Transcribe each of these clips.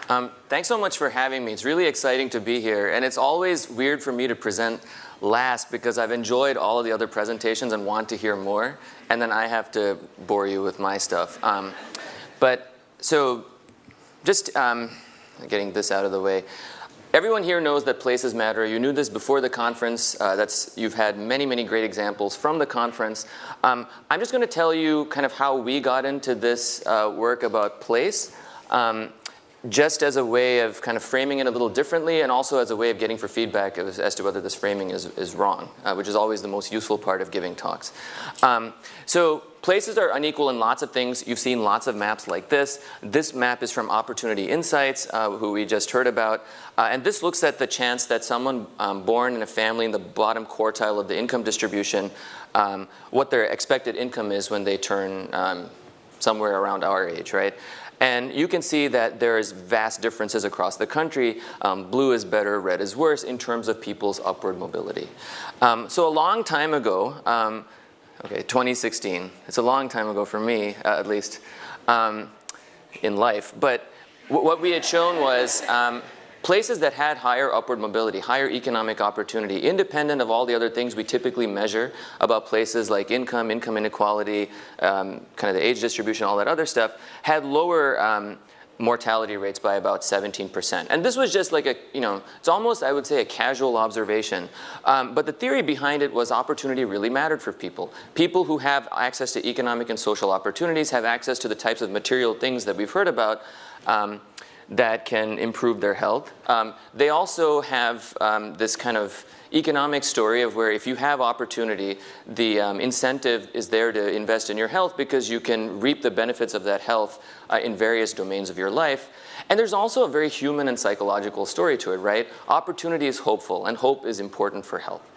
Thanks so much for having me. It's really exciting to be here. And it's always weird for me to present last because I've enjoyed all of the other presentations and want to hear more. And then I have to bore you with my stuff. Just getting this out of the way. Everyone here knows that places matter. You knew this before the conference. You've had many, many great examples from the conference. I'm just going to tell you kind of how we got into this work about place. Just as a way of kind of framing it a little differently, and also as a way of getting for feedback as to whether this framing is wrong, which is always the most useful part of giving talks. So places are unequal in lots of things. You've seen lots of maps like this. This map is from Opportunity Insights, who we just heard about. And this looks at the chance that someone born in a family in the bottom quartile of the income distribution, what their expected income is when they turn somewhere around our age, right? And you can see that there's vast differences across the country. Blue is better, red is worse in terms of people's upward mobility. So a long time ago, 2016, it's a long time ago for me, at least in life. But what we had shown was places that had higher upward mobility, higher economic opportunity, independent of all the other things we typically measure about places like income inequality, kind of the age distribution, all that other stuff, had lower mortality rates by about 17%. And this was just like it's almost, I would say, a casual observation. But the theory behind it was opportunity really mattered for people. People who have access to economic and social opportunities have access to the types of material things that we've heard about that can improve their health. They also have this kind of economic story of where if you have opportunity, the incentive is there to invest in your health because you can reap the benefits of that health in various domains of your life. And there's also a very human and psychological story to it, right? Opportunity is hopeful, and hope is important for health.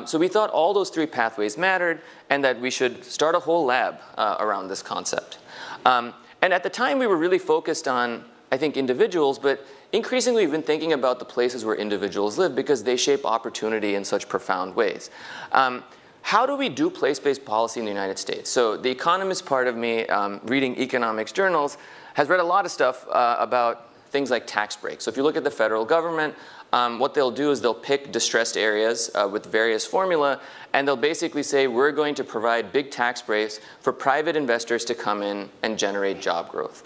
So we thought all those three pathways mattered, and that we should start a whole lab around this concept. And at the time, we were really focused on, I think, individuals, but increasingly we've been thinking about the places where individuals live because they shape opportunity in such profound ways. How do we do place-based policy in the United States? So the economist part of me, reading economics journals, has read a lot of stuff about things like tax breaks. So if you look at the federal government, what they'll do is they'll pick distressed areas with various formula, and they'll basically say, we're going to provide big tax breaks for private investors to come in and generate job growth.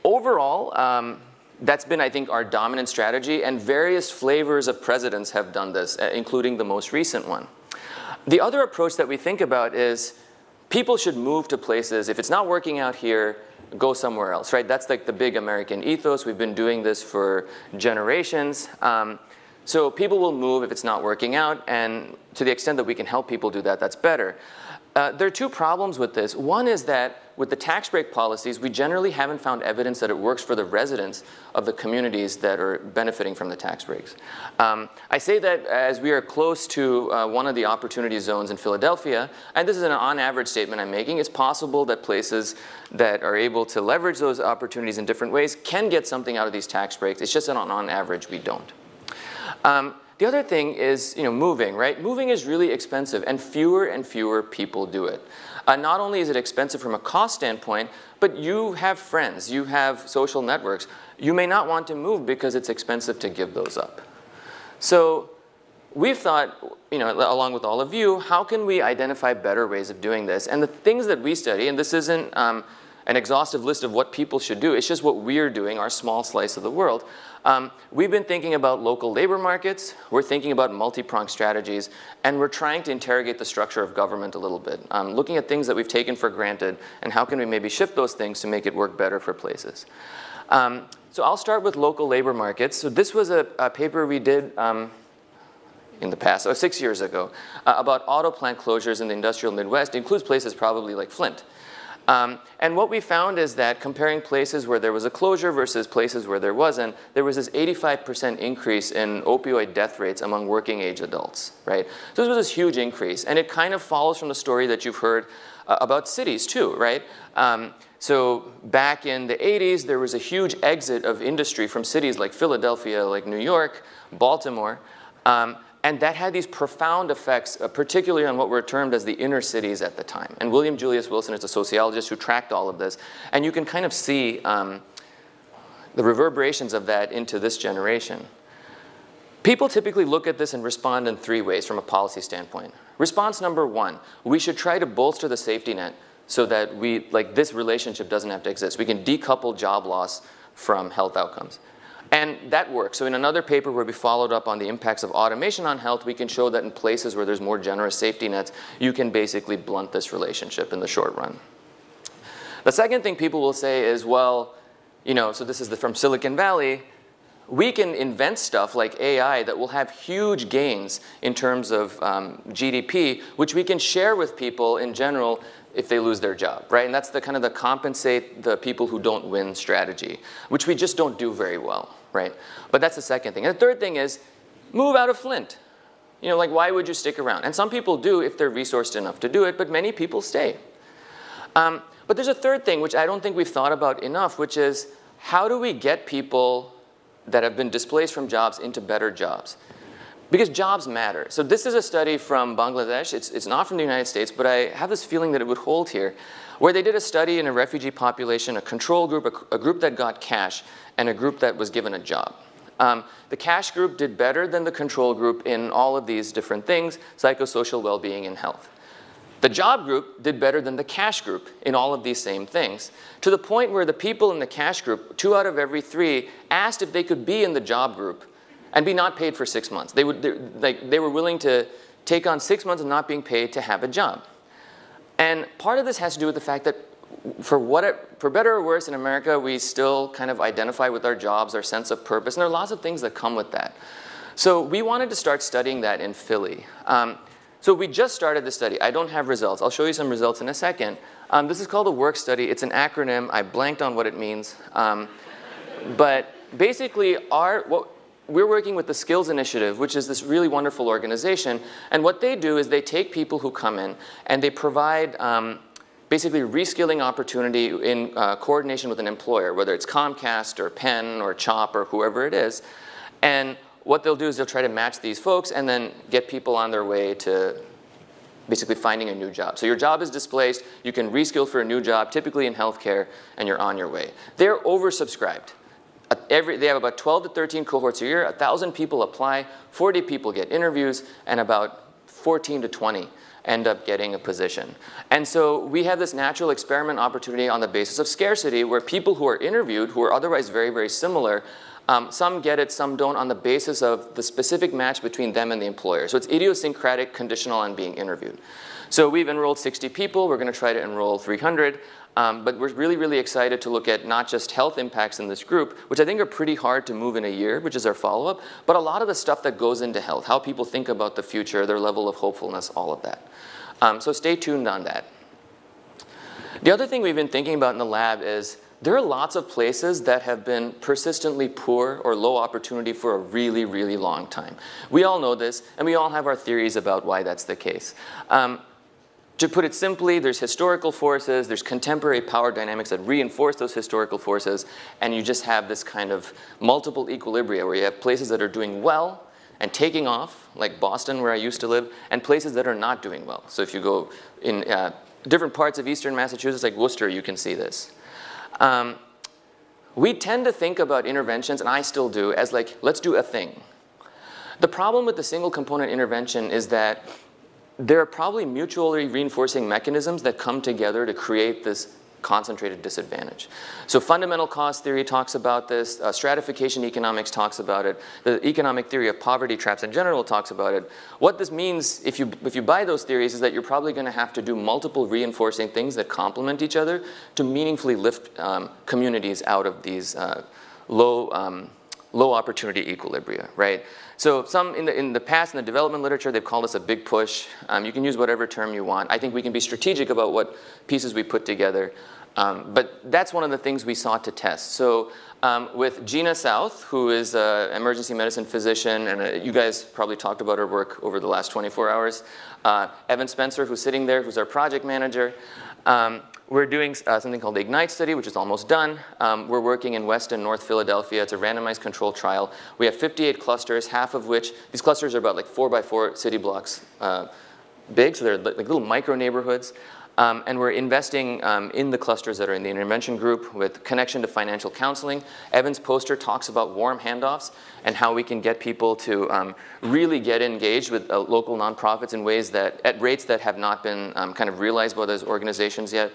Overall, that's been, I think, our dominant strategy, and various flavors of presidents have done this, including the most recent one. The other approach that we think about is people should move to places. If it's not working out here, go somewhere else, right? That's like the big American ethos. We've been doing this for generations. So people will move if it's not working out, and to the extent that we can help people do that, that's better. There are two problems with this. One is that with the tax break policies, we generally haven't found evidence that it works for the residents of the communities that are benefiting from the tax breaks. I say that as we are close to one of the opportunity zones in Philadelphia, and this is an on-average statement I'm making. It's possible that places that are able to leverage those opportunities in different ways can get something out of these tax breaks. It's just that on average, we don't. The other thing is, moving, right? Moving is really expensive, and fewer people do it. Not only is it expensive from a cost standpoint, but you have friends, you have social networks. You may not want to move because it's expensive to give those up. So we've thought, along with all of you, how can we identify better ways of doing this? And the things that we study, and this isn't an exhaustive list of what people should do, it's just what we're doing, our small slice of the world. We've been thinking about local labor markets, we're thinking about multi-pronged strategies, and we're trying to interrogate the structure of government a little bit, looking at things that we've taken for granted, and how can we maybe shift those things to make it work better for places. So I'll start with local labor markets. So this was a paper we did in the past, 6 years ago, about auto plant closures in the industrial Midwest. It includes places probably like Flint. And what we found is that comparing places where there was a closure versus places where there wasn't, there was this 85% increase in opioid death rates among working age adults, right? So this was this huge increase, and it kind of follows from the story that you've heard about cities too, right? So back in the 80s, there was a huge exit of industry from cities like Philadelphia, like New York, Baltimore, and that had these profound effects, particularly on what were termed as the inner cities at the time. And William Julius Wilson is a sociologist who tracked all of this. And you can kind of see the reverberations of that into this generation. People typically look at this and respond in 3 ways from a policy standpoint. Response number 1, we should try to bolster the safety net so that this relationship doesn't have to exist. We can decouple job loss from health outcomes. And that works. So in another paper where we followed up on the impacts of automation on health, we can show that in places where there's more generous safety nets, you can basically blunt this relationship in the short run. The second thing people will say is, well, so this is from Silicon Valley, we can invent stuff like AI that will have huge gains in terms of GDP, which we can share with people in general if they lose their job, right? And that's the kind of the compensate the people who don't win strategy, which we just don't do very well, right? But that's the second thing. And the third thing is move out of Flint. Why would you stick around? And some people do if they're resourced enough to do it, but many people stay. But there's a third thing, which I don't think we've thought about enough, which is how do we get people that have been displaced from jobs into better jobs? Because jobs matter. So this is a study from Bangladesh. It's not from the United States, but I have this feeling that it would hold here, where they did a study in a refugee population, a control group, a group that got cash, and a group that was given a job. The cash group did better than the control group in all of these different things, psychosocial well-being and health. The job group did better than the cash group in all of these same things, to the point where the people in the cash group, 2 out of every 3, asked if they could be in the job group and be not paid for 6 months. They were willing to take on 6 months of not being paid to have a job. And part of this has to do with the fact that for better or worse in America, we still kind of identify with our jobs, our sense of purpose, and there are lots of things that come with that. So we wanted to start studying that in Philly. So we just started the study. I don't have results. I'll show you some results in a second. This is called a work study. It's an acronym. I blanked on what it means. But basically, we're working with the Skills Initiative, which is this really wonderful organization. And what they do is they take people who come in and they provide basically reskilling opportunity in coordination with an employer, whether it's Comcast or Penn or CHOP or whoever it is. And what they'll do is they'll try to match these folks and then get people on their way to basically finding a new job. So your job is displaced, you can reskill for a new job, typically in healthcare, and you're on your way. They're oversubscribed. They have about 12 to 13 cohorts a year, 1,000 people apply, 40 people get interviews, and about 14 to 20 end up getting a position. And so we have this natural experiment opportunity on the basis of scarcity where people who are interviewed, who are otherwise very, very similar, some get it, some don't, on the basis of the specific match between them and the employer. So it's idiosyncratic, conditional on being interviewed. So we've enrolled 60 people. We're going to try to enroll 300. But we're really, really excited to look at not just health impacts in this group, which I think are pretty hard to move in a year, which is our follow-up, but a lot of the stuff that goes into health, how people think about the future, their level of hopefulness, all of that. So stay tuned on that. The other thing we've been thinking about in the lab is there are lots of places that have been persistently poor or low opportunity for a really, really long time. We all know this, and we all have our theories about why that's the case. To put it simply, there's historical forces, there's contemporary power dynamics that reinforce those historical forces, and you just have this kind of multiple equilibria where you have places that are doing well and taking off, like Boston where I used to live, and places that are not doing well. So if you go in different parts of eastern Massachusetts, like Worcester, you can see this. We tend to think about interventions, and I still do, as like, let's do a thing. The problem with the single component intervention is that there are probably mutually reinforcing mechanisms that come together to create this concentrated disadvantage. So fundamental cost theory talks about this, stratification economics talks about it, the economic theory of poverty traps in general talks about it. What this means, if you buy those theories, is that you're probably going to have to do multiple reinforcing things that complement each other to meaningfully lift communities out of these low opportunity equilibria, right? So some in the past, in the development literature, they've called us a big push. You can use whatever term you want. I think we can be strategic about what pieces we put together. But that's one of the things we sought to test. So with Gina South, who is an emergency medicine physician, and you guys probably talked about her work over the last 24 hours. Evan Spencer, who's sitting there, who's our project manager. We're doing something called the IGNITE study, which is almost done. We're working in West and North Philadelphia. It's a randomized controlled trial. We have 58 clusters, half of which, these clusters are about like 4 by 4 city blocks big, so they're like little micro neighborhoods. And we're investing in the clusters that are in the intervention group with connection to financial counseling. Evan's poster talks about warm handoffs and how we can get people to really get engaged with local nonprofits in ways that, at rates that have not been kind of realized by those organizations yet.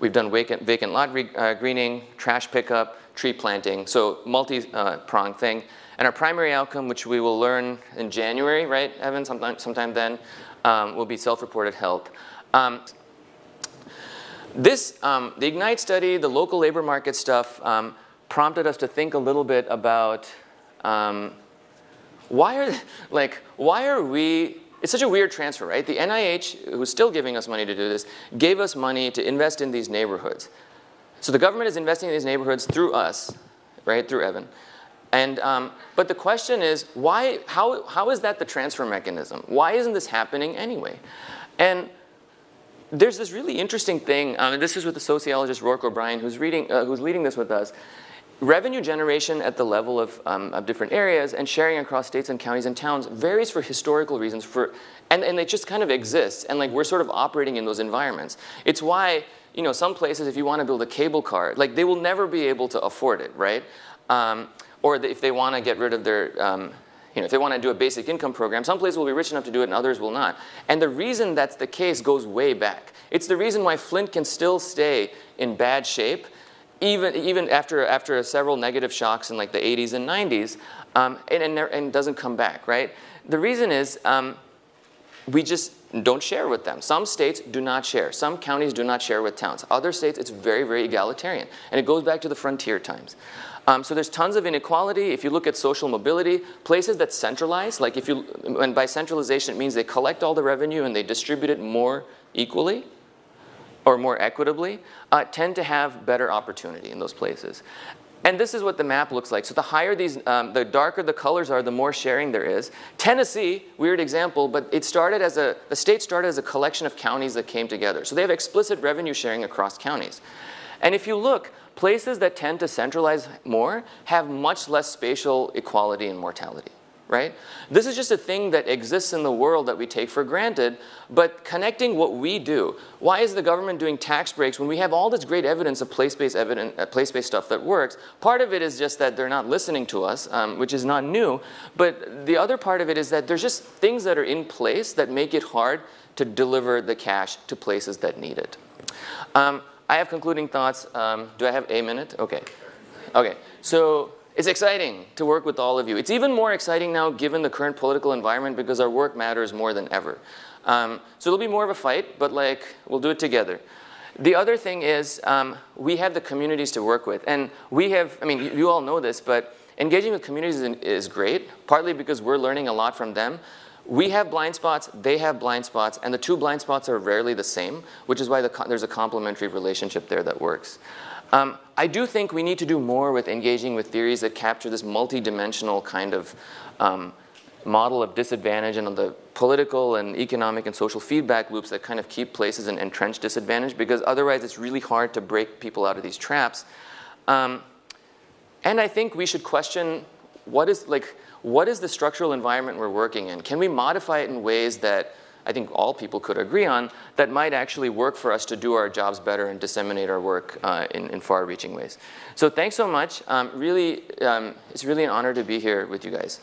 We've done vacant lot greening, trash pickup, tree planting, so multi-pronged thing. And our primary outcome, which we will learn in January, right, Evan, sometime then, will be self-reported health. The Ignite study, the local labor market stuff, prompted us to think a little bit about why are we, it's such a weird transfer, right? The NIH, who's still giving us money to do this, gave us money to invest in these neighborhoods. So the government is investing in these neighborhoods through us, right, through Evan. And, but the question is, how is that the transfer mechanism? Why isn't this happening anyway? And there's this really interesting thing, and this is with the sociologist Rourke O'Brien, who's leading this with us. Revenue generation at the level of different areas and sharing across states and counties and towns varies for historical reasons, and it just kind of exists, and like we're sort of operating in those environments. It's why, you know, some places, if you want to build a cable car, like they will never be able to afford it, right? Or if they want to get rid of their, if they want to do a basic income program, some places will be rich enough to do it and others will not. And the reason that's the case goes way back. It's the reason why Flint can still stay in bad shape, even after several negative shocks in like the 80s and 90s, and doesn't come back, right? The reason is we just don't share with them. Some states do not share. Some counties do not share with towns. Other states, it's very, very egalitarian. And it goes back to the frontier times. So there's tons of inequality. If you look at social mobility, places that centralize, like and by centralization it means they collect all the revenue and they distribute it more equally or more equitably, tend to have better opportunity in those places. And this is what the map looks like. So the higher these, the darker the colors are, the more sharing there is. Tennessee, weird example, but the state started as a collection of counties that came together. So they have explicit revenue sharing across counties. And if you look, places that tend to centralize more have much less spatial equality and mortality, right? This is just a thing that exists in the world that we take for granted, but connecting what we do. Why is the government doing tax breaks when we have all this great evidence of place-based stuff that works? Part of it is just that they're not listening to us, which is not new, but the other part of it is that there's just things that are in place that make it hard to deliver the cash to places that need it. I have concluding thoughts. Do I have a minute? Okay. Okay. So it's exciting to work with all of you. It's even more exciting now given the current political environment because our work matters more than ever. So it'll be more of a fight, but like we'll do it together. The other thing is we have the communities to work with. And we have, I mean, you all know this, but engaging with communities is great, partly because we're learning a lot from them. We have blind spots, they have blind spots, and the two blind spots are rarely the same, which is why there's a complementary relationship there that works. I do think we need to do more with engaging with theories that capture this multidimensional kind of model of disadvantage and the political and economic and social feedback loops that kind of keep places in entrenched disadvantage, because otherwise it's really hard to break people out of these traps. And I think we should question what is the structural environment we're working in? Can we modify it in ways that I think all people could agree on that might actually work for us to do our jobs better and disseminate our work in far-reaching ways? So thanks so much. It's really an honor to be here with you guys.